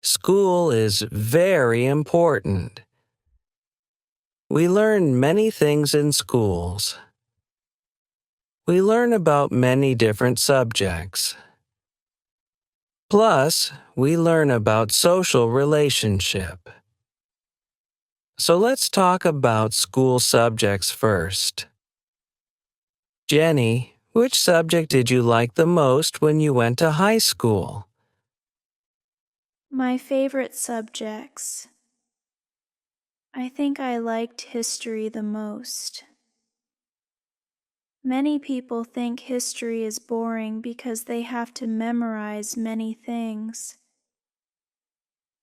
School is very important. We learn many things in schools. We learn about many different subjects. Plus, we learn about social relationship. So let's talk about school subjects first. Jenny, which subject did you like the most when you went to high school? My favorite subjects. I think I liked history the most. Many people think history is boring because they have to memorize many things.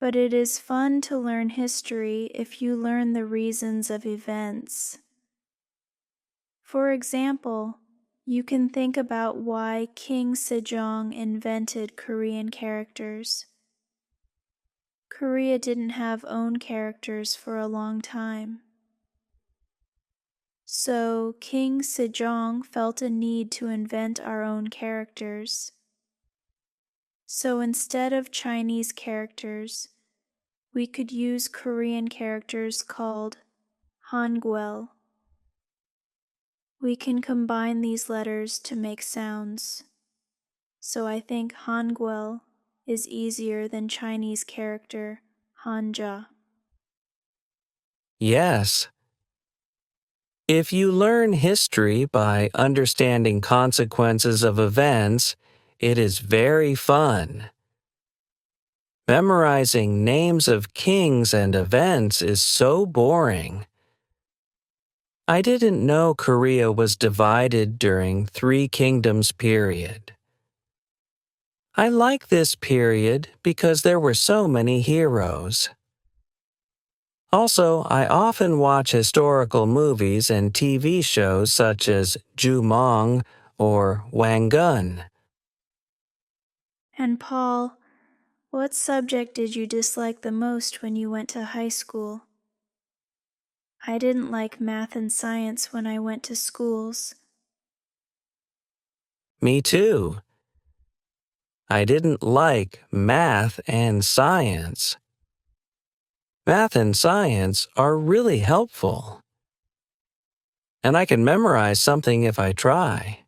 But it is fun to learn history if you learn the reasons of events. For example, you can think about why King Sejong invented Korean characters. Korea didn't have own characters for a long time. So King Sejong felt a need to invent our own characters. So instead of Chinese characters, we could use Korean characters called Hangul. We can combine these letters to make sounds. So I think Hangul is easier than Chinese character Hanja. Yes. If you learn history by understanding consequences of events, it is very fun. Memorizing names of kings and events is so boring. I didn't know Korea was divided during Three Kingdoms period. I like this period because there were so many heroes. Also, I often watch historical movies and TV shows such as Jumong or Wangun. And Paul, what subject did you dislike the most when you went to high school? I didn't like math and science when I went to schools. Me too. I didn't like math and science. Math and science are really helpful. And I can memorize something if I try.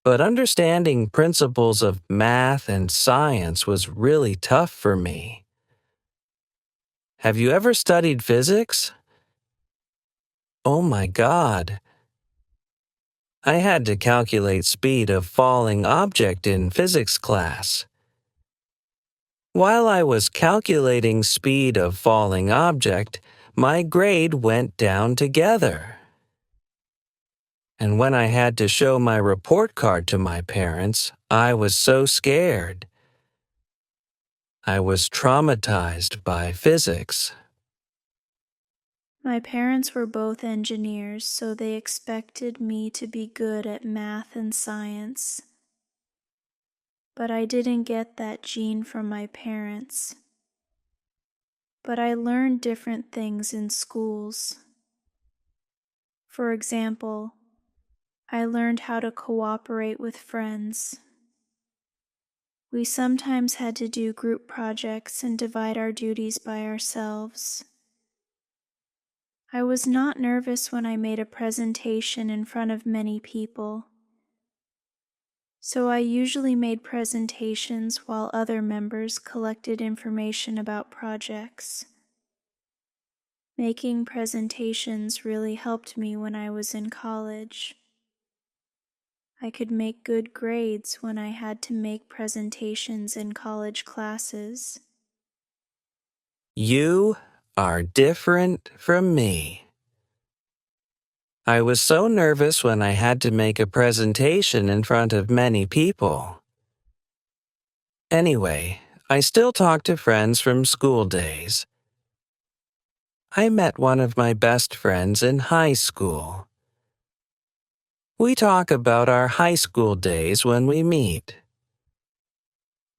But understanding principles of math and science was really tough for me. Have you ever studied physics? Oh my God. I had to calculate speed of falling object in physics class. While I was calculating speed of falling object, my grade went down together. And when I had to show my report card to my parents, I was so scared. I was traumatized by physics. My parents were both engineers, so they expected me to be good at math and science. But I didn't get that gene from my parents. But I learned different things in schools. For example, I learned how to cooperate with friends. We sometimes had to do group projects and divide our duties by ourselves. I was not nervous when I made a presentation in front of many people. So I usually made presentations while other members collected information about projects. Making presentations really helped me when I was in college. I could make good grades when I had to make presentations in college classes. You are different from me. I was so nervous when I had to make a presentation in front of many people. Anyway, I still talk to friends from school days. I met one of my best friends in high school. We talk about our high school days when we meet.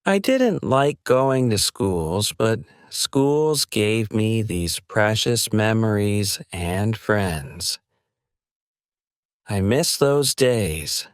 I didn't like going to schools, but schools gave me these precious memories and friends. I miss those days.